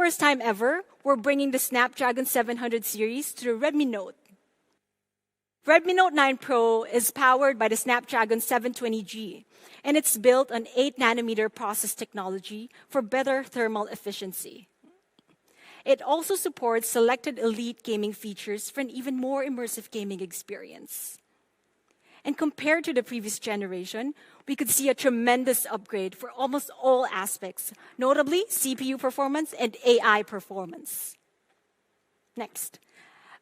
First time ever, we're bringing the Snapdragon 700 series to the Redmi Note. Redmi Note 9 Pro is powered by the Snapdragon 720G, and it's built on 8nm process technology for better thermal efficiency. It also supports selected elite gaming features for an even more immersive gaming experience. And compared to the previous generation, we could see a tremendous upgrade for almost all aspects, notably CPU performance and AI performance. Next,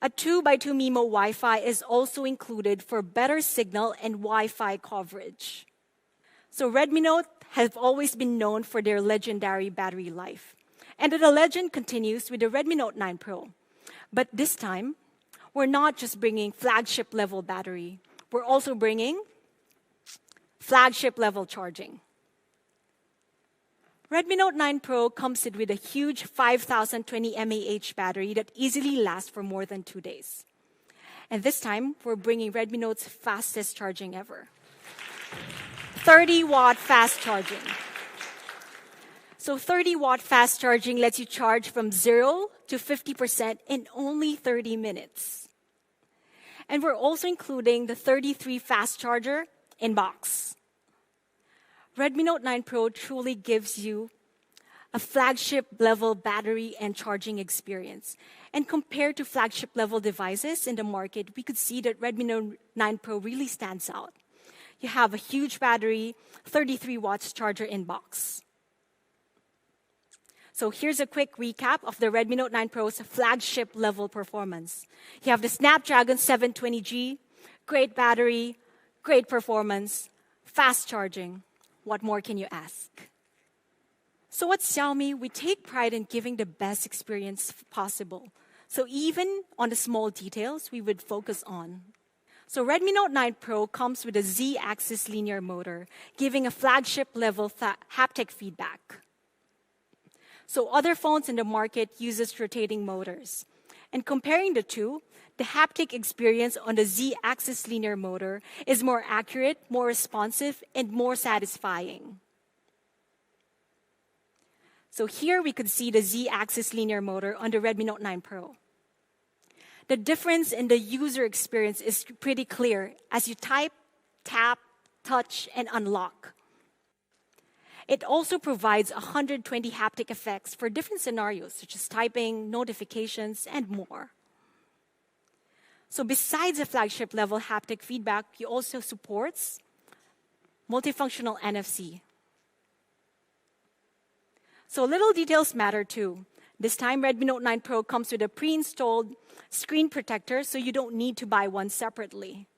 a 2x2 MIMO Wi-Fi is also included for better signal and Wi-Fi coverage. So Redmi Note have always been known for their legendary battery life. And the legend continues with the Redmi Note 9 Pro. But this time, we're not just bringing flagship level battery. We're also bringing flagship level charging. Redmi Note 9 Pro comes with a huge 5020 mAh battery that easily lasts for more than 2 days. And this time, we're bringing Redmi Note's fastest charging ever. 30-watt fast charging. So 30-watt fast charging lets you charge from 0 to 50% in only 30 minutes. And we're also including the 33 fast charger in box. Redmi Note 9 Pro truly gives you a flagship level battery and charging experience. And compared to flagship level devices in the market, we could see that Redmi Note 9 Pro really stands out. You have a huge battery, 33 watts charger in box. So here's a quick recap of the Redmi Note 9 Pro's flagship level performance. You have the Snapdragon 720G, great battery, great performance, fast charging. What more can you ask? So at Xiaomi, we take pride in giving the best experience possible. So even on the small details, we would focus on. So Redmi Note 9 Pro comes with a Z-axis linear motor, giving a flagship level haptic feedback. So other phones in the market uses rotating motors. And comparing the two, the haptic experience on the Z-axis linear motor is more accurate, more responsive, and more satisfying. So here we could see the Z-axis linear motor on the Redmi Note 9 Pro. The difference in the user experience is pretty clear as you type, tap, touch, and unlock. It also provides 120 haptic effects for different scenarios, such as typing, notifications, and more. So besides the flagship level haptic feedback, it also supports multifunctional NFC. So little details matter too. This time, Redmi Note 9 Pro comes with a pre-installed screen protector, so you don't need to buy one separately.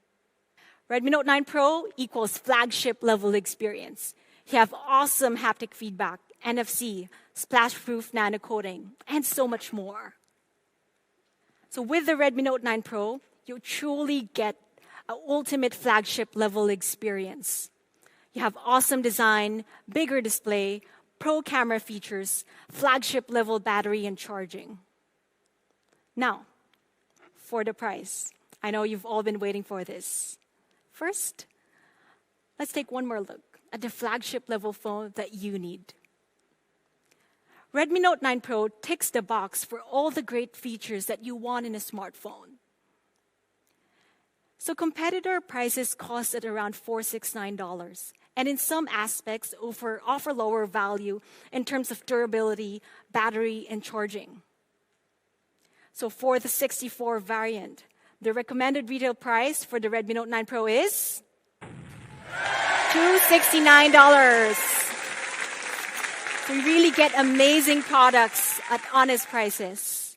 Redmi Note 9 Pro equals flagship level experience. You have awesome haptic feedback, NFC, splash-proof nano coating, and so much more. So with the Redmi Note 9 Pro, you truly get an ultimate flagship level experience. You have awesome design, bigger display, pro camera features, flagship level battery and charging. Now, for the price. I know you've all been waiting for this. First, let's take one more look at the flagship level phone that you need. Redmi Note 9 Pro ticks the box for all the great features that you want in a smartphone. So competitor prices cost at around $469, and in some aspects offer lower value in terms of durability, battery, and charging. So for the 64 variant, the recommended retail price for the Redmi Note 9 Pro is $269. We really get amazing products at honest prices.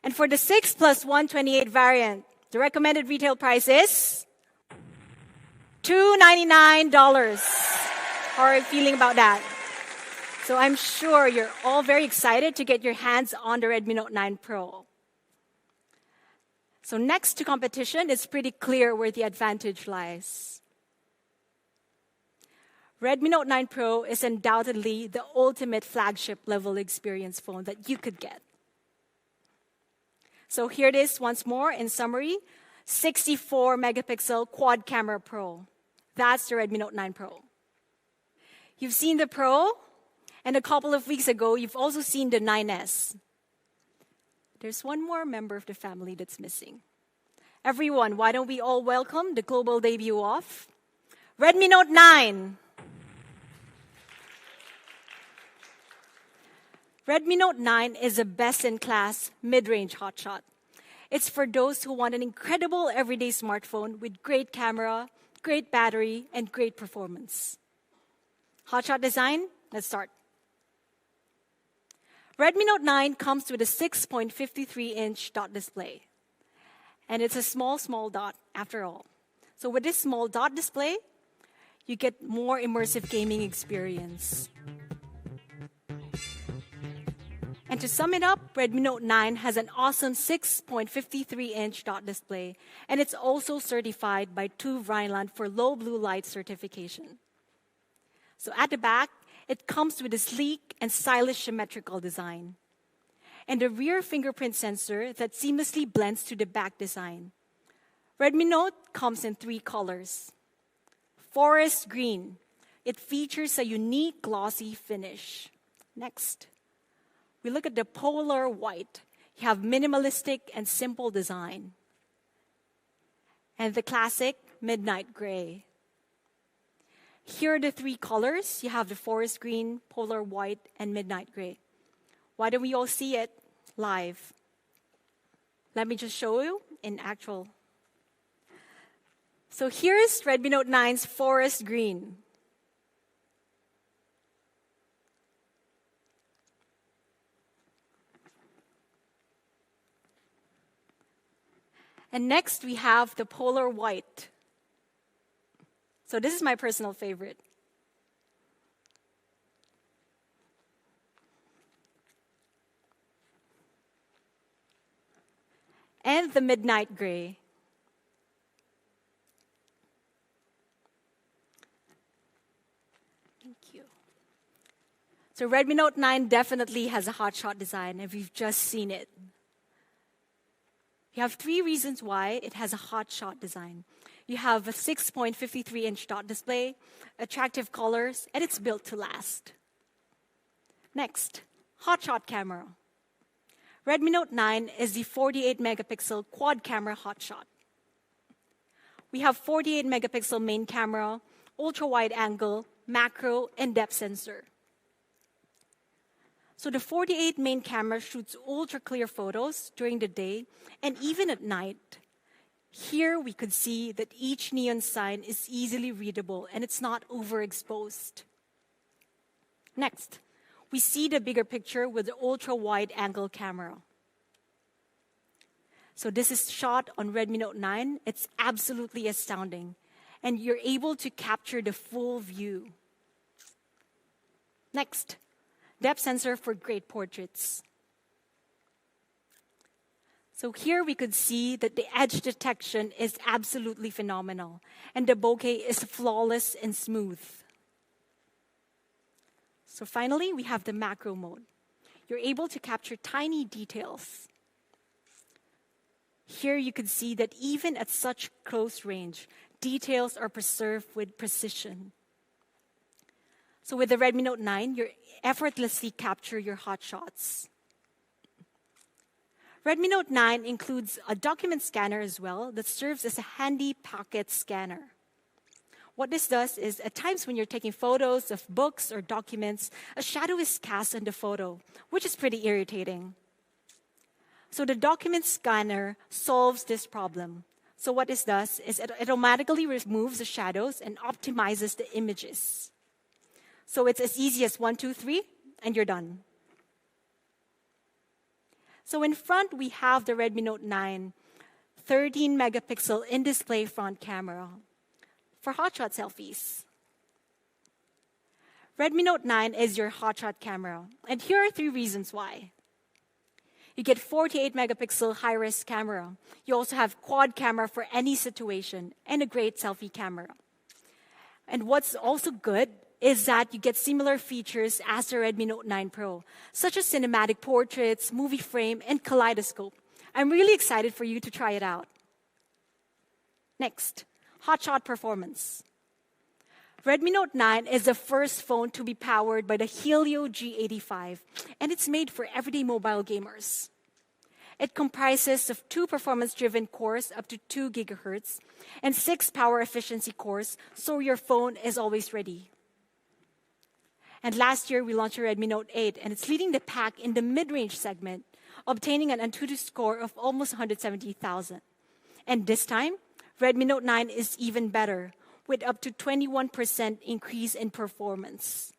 And for the 6 plus 128 variant, the recommended retail price is $299. How are you feeling about that? So I'm sure you're all very excited to get your hands on the Redmi Note 9 Pro. So next to competition, it's pretty clear where the advantage lies. Redmi Note 9 Pro is undoubtedly the ultimate flagship level experience phone that you could get. So here it is once more in summary, 64 megapixel quad camera Pro. That's the Redmi Note 9 Pro. You've seen the Pro, And a couple of weeks ago, you've also seen the 9S. There's one more member of the family that's missing. Everyone, why don't we all welcome the global debut of Redmi Note 9. Redmi Note 9 is a best-in-class mid-range hotshot. It's for those who want an incredible everyday smartphone with great camera, great battery, and great performance. Hotshot design, let's start. Redmi Note 9 comes with a 6.53-inch dot display. And it's a small dot after all. So with this small dot display, you get more immersive gaming experience. And to sum it up, Redmi Note 9 has an awesome 6.53-inch dot display, and it's also certified by TÜV Rheinland for low blue light certification. So at the back, it comes with a sleek and stylish symmetrical design, and a rear fingerprint sensor that seamlessly blends to the back design. Redmi Note comes in 3 colors. Forest green. It features a unique glossy finish. Next. We look at the polar white. You have minimalistic and simple design. And the classic midnight gray. Here are the 3 colors. You have the forest green, polar white, and midnight gray. Why don't we all see it live? Let me just show you in actual. So here's Redmi Note 9's forest green. And next, we have the polar white. So this is my personal favorite. And the midnight gray. Thank you. So Redmi Note 9 definitely has a hotshot design, and we've just seen it. You have 3 reasons why it has a hotshot design. You have a 6.53-inch dot display, attractive colors, and it's built to last. Next, hotshot camera. Redmi Note 9 is the 48-megapixel quad camera hotshot. We have 48-megapixel main camera, ultra-wide angle, macro, and depth sensor. So the 48 main camera shoots ultra-clear photos during the day and even at night. Here we could see that each neon sign is easily readable and it's not overexposed. Next, we see the bigger picture with the ultra-wide angle camera. So this is shot on Redmi Note 9. It's absolutely astounding. And you're able to capture the full view. Next, depth sensor for great portraits. So here we could see that the edge detection is absolutely phenomenal, and the bokeh is flawless and smooth. So finally, we have the macro mode. You're able to capture tiny details. Here you could see that even at such close range, details are preserved with precision. So with the Redmi Note 9, you effortlessly capture your hotshots. Redmi Note 9 includes a document scanner as well that serves as a handy pocket scanner. What this does is, at times when you're taking photos of books or documents, a shadow is cast on the photo, which is pretty irritating. So the document scanner solves this problem. So what this does is it automatically removes the shadows and optimizes the images. So it's as easy as 1, 2, 3, and you're done. So in front, we have the Redmi Note 9 13-megapixel in-display front camera for hotshot selfies. Redmi Note 9 is your hotshot camera, and here are 3 reasons why. You get 48-megapixel high-res camera. You also have quad camera for any situation, and a great selfie camera. And what's also good is that you get similar features as the Redmi Note 9 Pro, such as cinematic portraits, movie frame, and kaleidoscope. I'm really excited for you to try it out. Next, hotshot performance. Redmi Note 9 is the first phone to be powered by the Helio G85, and it's made for everyday mobile gamers. It comprises of 2 performance-driven cores up to 2 gigahertz and 6 power efficiency cores, so your phone is always ready. And last year, we launched a Redmi Note 8, and it's leading the pack in the mid-range segment, obtaining an Antutu score of almost 170,000. And this time, Redmi Note 9 is even better, with up to 21% increase in performance.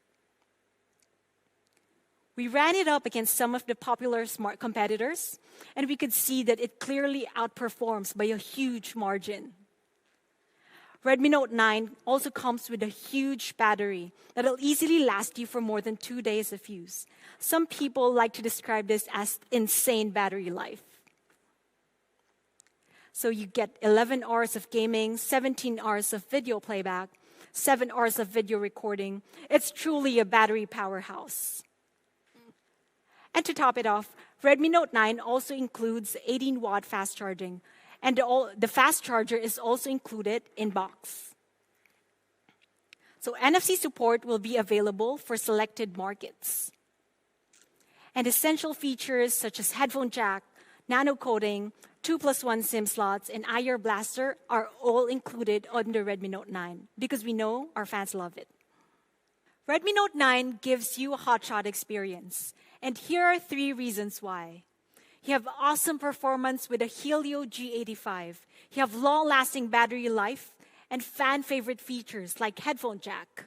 We ran it up against some of the popular smart competitors, and we could see that it clearly outperforms by a huge margin. Redmi Note 9 also comes with a huge battery that'll easily last you for more than 2 days of use. Some people like to describe this as insane battery life. So you get 11 hours of gaming, 17 hours of video playback, 7 hours of video recording. It's truly a battery powerhouse. And to top it off, Redmi Note 9 also includes 18-watt fast charging, and the fast charger is also included in box. So NFC support will be available for selected markets. And essential features such as headphone jack, nano coding, 2+1 SIM slots, and IR blaster are all included on the Redmi Note 9 because we know our fans love it. Redmi Note 9 gives you a hotshot experience, and here are 3 reasons why. You have awesome performance with a Helio G85. You have long-lasting battery life and fan-favorite features like headphone jack.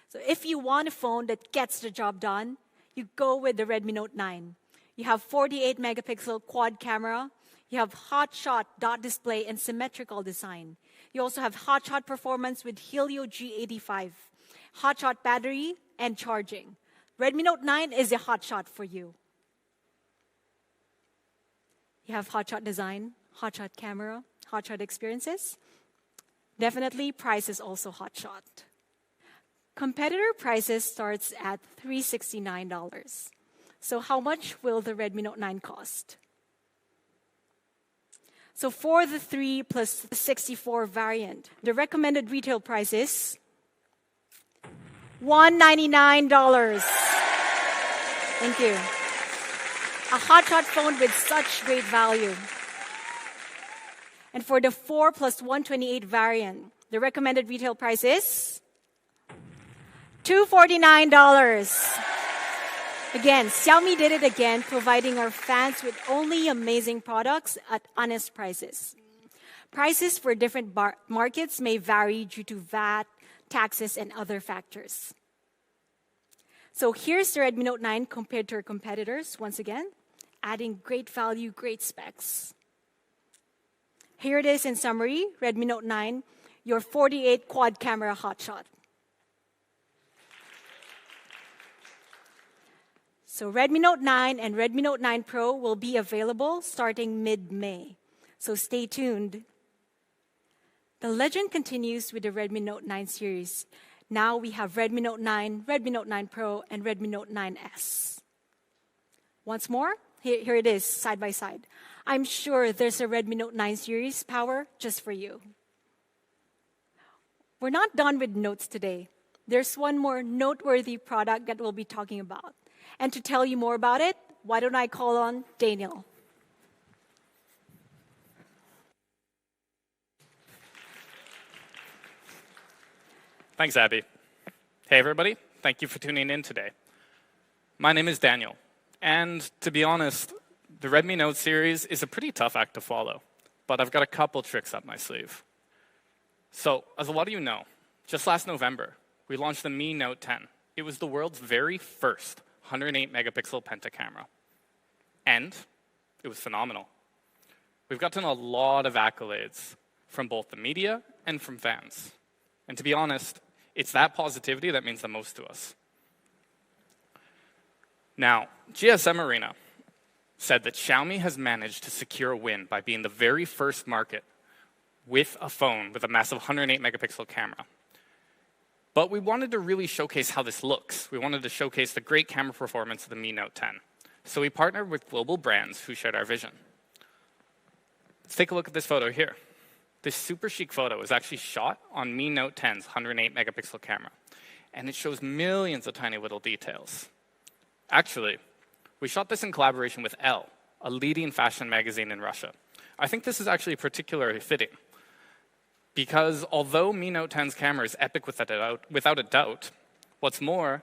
So if you want a phone that gets the job done, you go with the Redmi Note 9. You have 48-megapixel quad camera. You have hotshot dot display and symmetrical design. You also have hotshot performance with Helio G85, hotshot battery, and charging. Redmi Note 9 is a hotshot for you. You have hotshot design, hotshot camera, hotshot experiences. Definitely, price is also hotshot. Competitor prices starts at $369. So how much will the Redmi Note 9 cost? So for the 3 plus 64 variant, the recommended retail price is $199. Thank you. A hotshot phone with such great value. And for the 4 plus 128 variant, the recommended retail price is $249. Again, Xiaomi did it again, providing our fans with only amazing products at honest prices. Prices for different markets may vary due to VAT, taxes, and other factors. So here's the Redmi Note 9 compared to our competitors, once again, adding great value, great specs. Here it is in summary, Redmi Note 9, your 48 quad camera hotshot. So Redmi Note 9 and Redmi Note 9 Pro will be available starting mid-May. So stay tuned. The legend continues with the Redmi Note 9 series. Now we have Redmi Note 9, Redmi Note 9 Pro, and Redmi Note 9S. Once more, here it is, side by side. I'm sure there's a Redmi Note 9 series power just for you. We're not done with notes today. There's one more noteworthy product that we'll be talking about. And to tell you more about it, why don't I call on Daniel? Thanks, Abby. Hey, everybody. Thank you for tuning in today. My name is Daniel. And to be honest, the Redmi Note series is a pretty tough act to follow. But I've got a couple tricks up my sleeve. So, as a lot of you know, just last November, we launched the Mi Note 10. It was the world's very first 108-megapixel penta camera. And it was phenomenal. We've gotten a lot of accolades from both the media and from fans. And to be honest, it's that positivity that means the most to us. Now, GSM Arena said that Xiaomi has managed to secure a win by being the very first market with a phone with a massive 108-megapixel camera. But we wanted to really showcase how this looks. We wanted to showcase the great camera performance of the Mi Note 10. So we partnered with global brands who shared our vision. Let's take a look at this photo here. This super chic photo is actually shot on Mi Note 10's 108 megapixel camera, and it shows millions of tiny little details. Actually, we shot this in collaboration with Elle, a leading fashion magazine in Russia. I think this is actually particularly fitting, because although Mi Note 10's camera is epic without a doubt, what's more,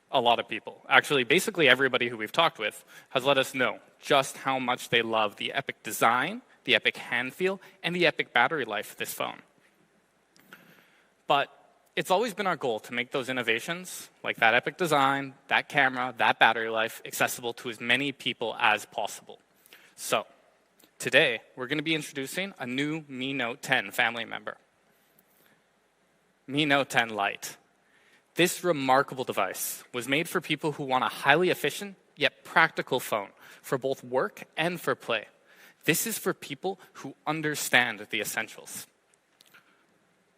a lot of people, actually basically everybody who we've talked with, has let us know just how much they love the epic design, the epic hand feel, and the epic battery life of this phone. But it's always been our goal to make those innovations, like that epic design, that camera, that battery life, accessible to as many people as possible. So today, we're going to be introducing a new Mi Note 10 family member, Mi Note 10 Lite. This remarkable device was made for people who want a highly efficient yet practical phone for both work and for play. This is for people who understand the essentials.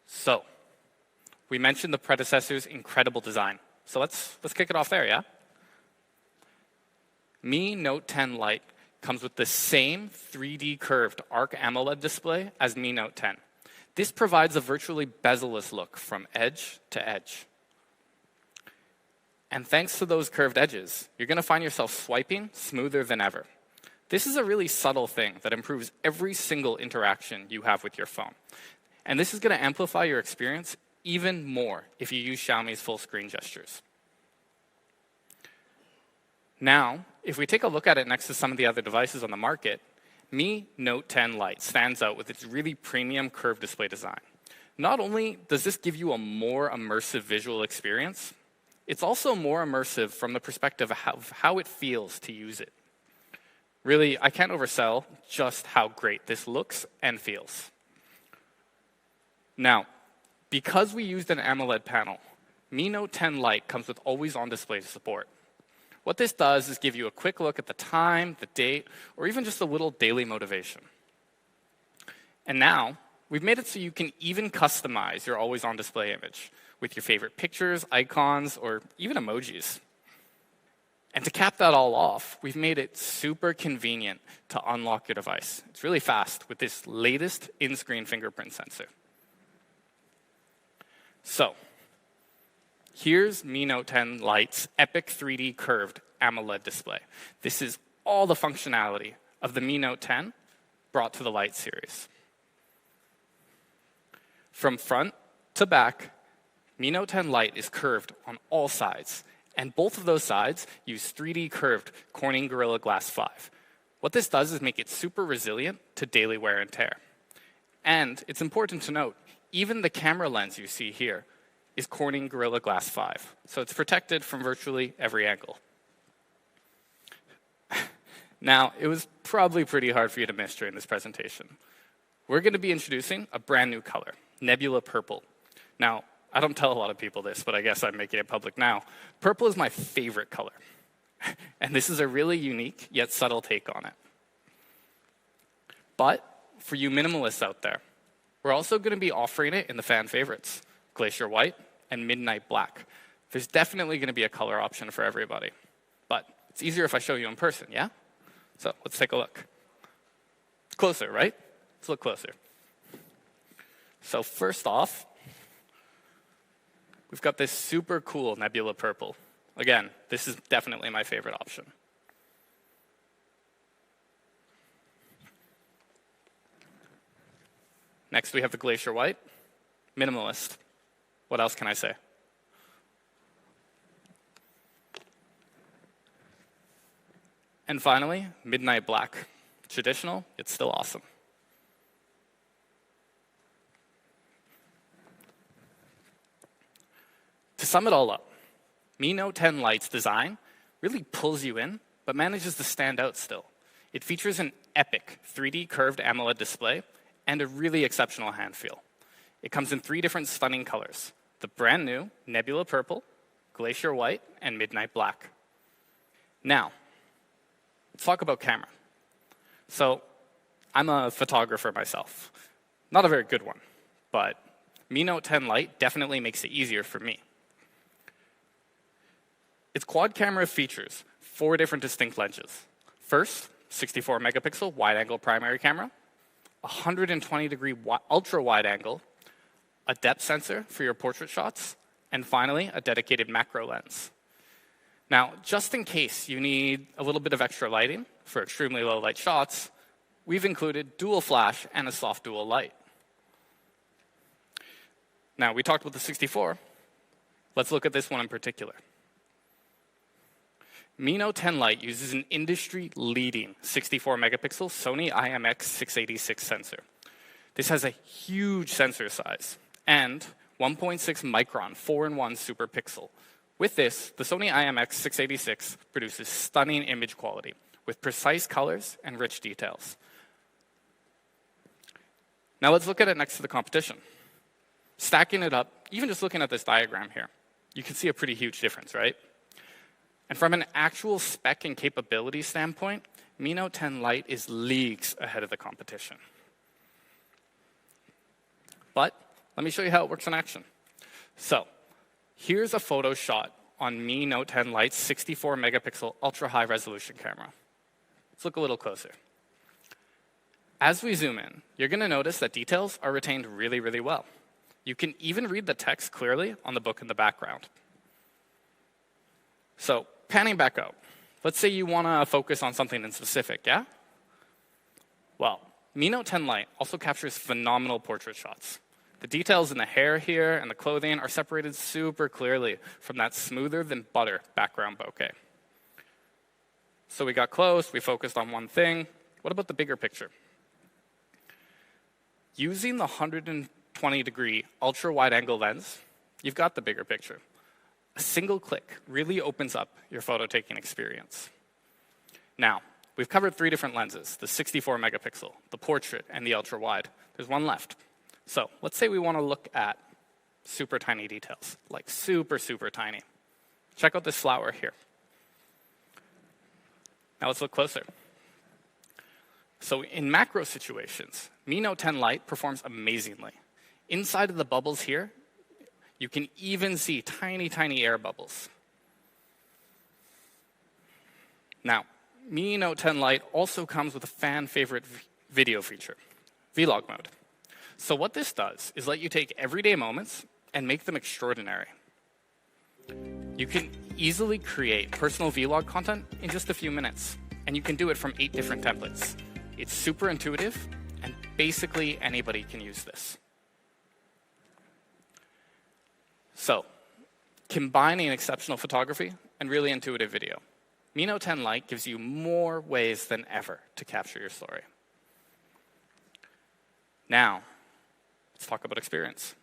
So, we mentioned the predecessor's incredible design. So let's kick it off there, yeah? Mi Note 10 Lite comes with the same 3D curved ARC AMOLED display as Mi Note 10. This provides a virtually bezel-less look from edge to edge. And thanks to those curved edges, you're going to find yourself swiping smoother than ever. This is a really subtle thing that improves every single interaction you have with your phone. And this is going to amplify your experience even more if you use Xiaomi's full screen gestures. Now, if we take a look at it next to some of the other devices on the market, Mi Note 10 Lite stands out with its really premium curved display design. Not only does this give you a more immersive visual experience, it's also more immersive from the perspective of how it feels to use it. Really, I can't oversell just how great this looks and feels. Now, because we used an AMOLED panel, Mi Note 10 Lite comes with always-on display support. What this does is give you a quick look at the time, the date, or even just a little daily motivation. And now, we've made it so you can even customize your always-on display image with your favorite pictures, icons, or even emojis. And to cap that all off, we've made it super convenient to unlock your device. It's really fast with this latest in-screen fingerprint sensor. So, here's Mi Note 10 Lite's epic 3D curved AMOLED display. This is all the functionality of the Mi Note 10 brought to the Lite series. From front to back, Mi Note 10 Lite is curved on all sides, and both of those sides use 3D curved Corning Gorilla Glass 5. What this does is make it super resilient to daily wear and tear. And it's important to note, even the camera lens you see here is Corning Gorilla Glass 5, so it's protected from virtually every angle. Now, it was probably pretty hard for you to miss during this presentation. We're going to be introducing a brand new color, Nebula Purple. Now, I don't tell a lot of people this, but I guess I'm making it public now. Purple is my favorite color. And this is a really unique yet subtle take on it. But for you minimalists out there, we're also going to be offering it in the fan favorites, Glacier White and Midnight Black. There's definitely going to be a color option for everybody. But it's easier if I show you in person, yeah? So let's take a look. Closer, right? Let's look closer. So first off, we've got this super cool Nebula Purple. Again, this is definitely my favorite option. Next, we have the Glacier White. Minimalist. What else can I say? And finally, Midnight Black. Traditional, it's still awesome. To sum it all up, Mi Note 10 Lite's design really pulls you in, but manages to stand out still. It features an epic 3D curved AMOLED display and a really exceptional hand feel. It comes in 3 different stunning colors, the brand new Nebula Purple, Glacier White, and Midnight Black. Now, let's talk about camera. So, I'm a photographer myself. Not a very good one, but Mi Note 10 Lite definitely makes it easier for me. Its quad camera features 4 different distinct lenses. First, 64 megapixel wide-angle primary camera, 120-degree ultra-wide angle, a depth sensor for your portrait shots, and finally, a dedicated macro lens. Now, just in case you need a little bit of extra lighting for extremely low light shots, we've included dual flash and a soft dual light. Now, we talked about the 64. Let's look at this one in particular. Mi Note 10 Lite uses an industry-leading 64-megapixel Sony IMX686 sensor. This has a huge sensor size and 1.6 micron 4-in-1 super pixel. With this, the Sony IMX686 produces stunning image quality with precise colors and rich details. Now let's look at it next to the competition. Stacking it up, even just looking at this diagram here, you can see a pretty huge difference, right? And from an actual spec and capability standpoint, Mi Note 10 Lite is leagues ahead of the competition. But let me show you how it works in action. So here's a photo shot on Mi Note 10 Lite's 64-megapixel ultra-high resolution camera. Let's look a little closer. As we zoom in, you're going to notice that details are retained really, really well. You can even read the text clearly on the book in the background. So panning back out, let's say you want to focus on something in specific, yeah? Well, Mi Note 10 Lite also captures phenomenal portrait shots. The details in the hair here and the clothing are separated super clearly from that smoother than butter background bokeh. So we got close, we focused on one thing. What about the bigger picture? Using the 120-degree ultra-wide angle lens, you've got the bigger picture. A single click really opens up your photo taking experience. Now, we've covered 3 different lenses, the 64-megapixel, the portrait, and the ultra-wide. There's one left. So let's say we want to look at super tiny details, like super, super tiny. Check out this flower here. Now let's look closer. So in macro situations, Mi Note 10 Lite performs amazingly. Inside of the bubbles here, you can even see tiny, tiny air bubbles. Now, Mi Note 10 Lite also comes with a fan favorite video feature, vlog mode. So what this does is let you take everyday moments and make them extraordinary. You can easily create personal vlog content in just a few minutes, and you can do it from 8 different templates. It's super intuitive, and basically anybody can use this. So, combining exceptional photography and really intuitive video, Mi Note 10 Lite gives you more ways than ever to capture your story. Now, let's talk about experience.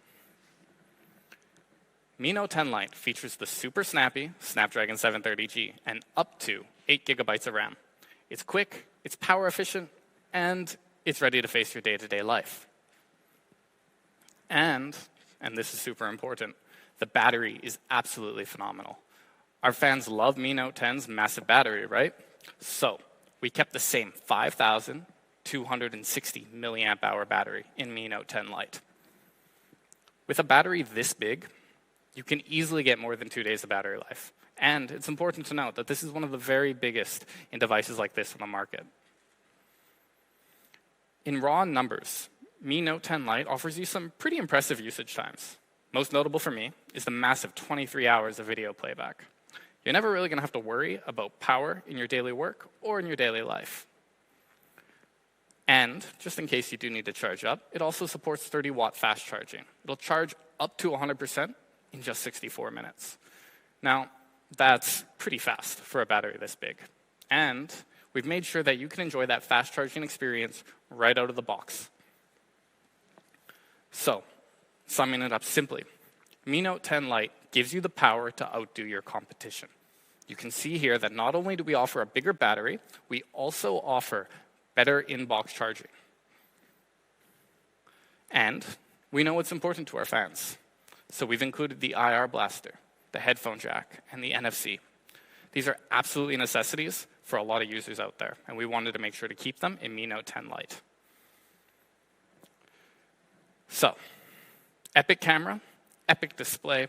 Mi Note 10 Lite features the super snappy Snapdragon 730G and up to 8 gigabytes of RAM. It's quick, it's power efficient, and it's ready to face your day-to-day life. And this is super important, the battery is absolutely phenomenal. Our fans love Mi Note 10's massive battery, right? So we kept the same 5,260 milliamp hour battery in Mi Note 10 Lite. With a battery this big, you can easily get more than 2 days of battery life. And it's important to note that this is one of the very biggest in devices like this on the market. In raw numbers, Mi Note 10 Lite offers you some pretty impressive usage times. Most notable for me is the massive 23 hours of video playback. You're never really going to have to worry about power in your daily work or in your daily life. And just in case you do need to charge up, it also supports 30-watt fast charging. It'll charge up to 100% in just 64 minutes. Now, that's pretty fast for a battery this big. And we've made sure that you can enjoy that fast charging experience right out of the box. So, summing it up simply, Mi Note 10 Lite gives you the power to outdo your competition. You can see here that not only do we offer a bigger battery, we also offer better in-box charging. And we know what's important to our fans. So we've included the IR blaster, the headphone jack, and the NFC. These are absolutely necessities for a lot of users out there, and we wanted to make sure to keep them in Mi Note 10 Lite. So, epic camera, epic display.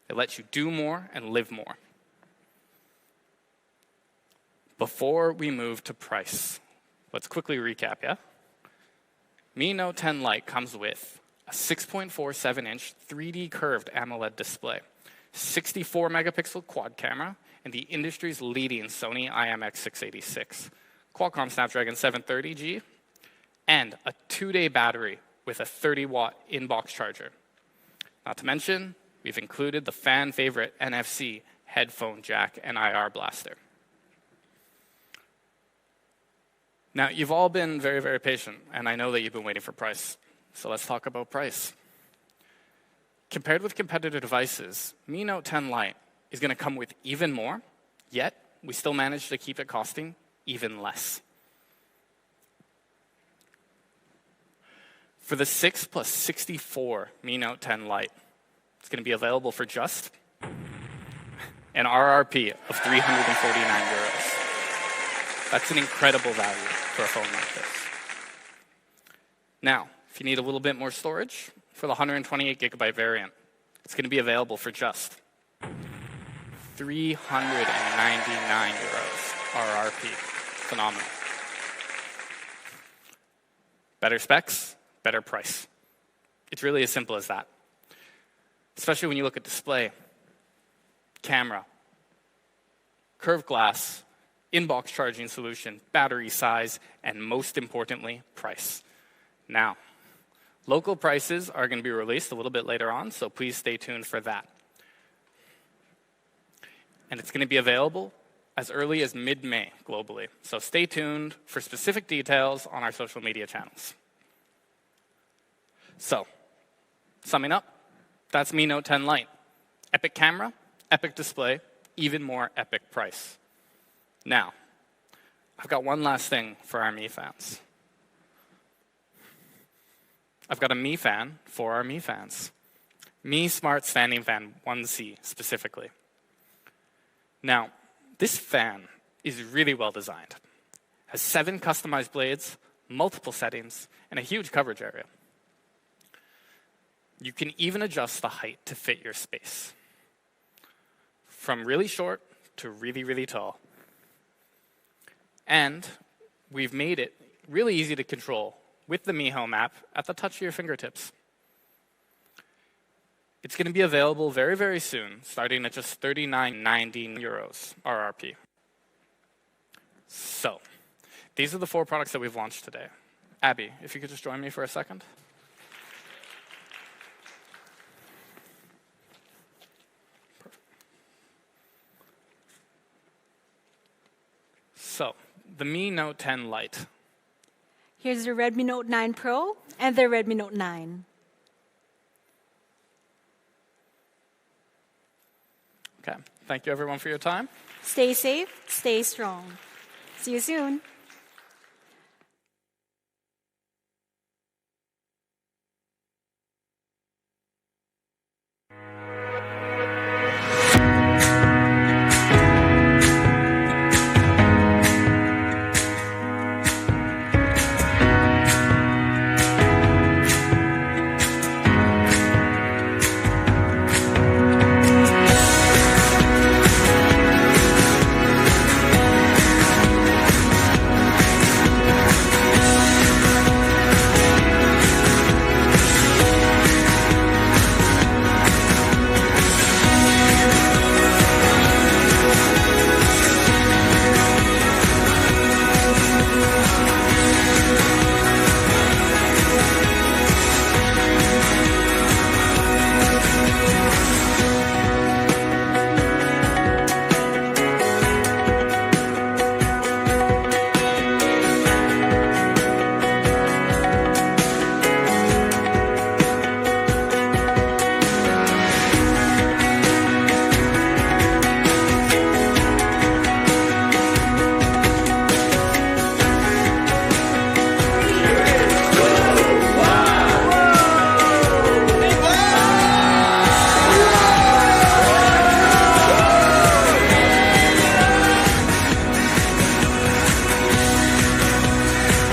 It lets you do more and live more. Before we move to price, let's quickly recap, yeah? Mi Note 10 Lite comes with a 6.47-inch 3D curved AMOLED display, 64 megapixel quad camera, and the industry's leading Sony IMX686, Qualcomm Snapdragon 730G, and a 2-day battery with a 30-watt in-box charger. Not to mention, we've included the fan favorite NFC headphone jack and IR blaster. Now, you've all been very, very patient, and I know that you've been waiting for price. So let's talk about price. Compared with competitor devices, Mi Note 10 Lite is going to come with even more, yet we still managed to keep it costing even less. For the 6 plus 64 Mi Note 10 Lite, it's going to be available for just an RRP of 349 euros. That's an incredible value for a phone like this. Now, if you need a little bit more storage, for the 128 gigabyte variant, it's going to be available for just 399 euros RRP. Phenomenal. Better specs, better price. It's really as simple as that. Especially when you look at display, camera, curved glass, in-box charging solution, battery size, and most importantly, price. Now, local prices are going to be released a little bit later on, so please stay tuned for that. And it's going to be available as early as mid-May globally. So stay tuned for specific details on our social media channels. So, summing up, that's Mi Note 10 Lite. Epic camera, epic display, even more epic price. Now, I've got one last thing for our Mi fans. I've got a Mi fan for our Mi fans. Mi Smart Standing Fan 1C specifically. Now, this fan is really well designed. Has 7 customized blades, multiple settings, and a huge coverage area. You can even adjust the height to fit your space. From really short to really, really tall. And we've made it really easy to control with the Mi Home app at the touch of your fingertips. It's going to be available very, very soon, starting at just 39.90 euros RRP. So, these are the 4 products that we've launched today. Abby, if you could just join me for a second. So, the Mi Note 10 Lite. Here's the Redmi Note 9 Pro and the Redmi Note 9. Okay, thank you everyone for your time. Stay safe, stay strong. See you soon.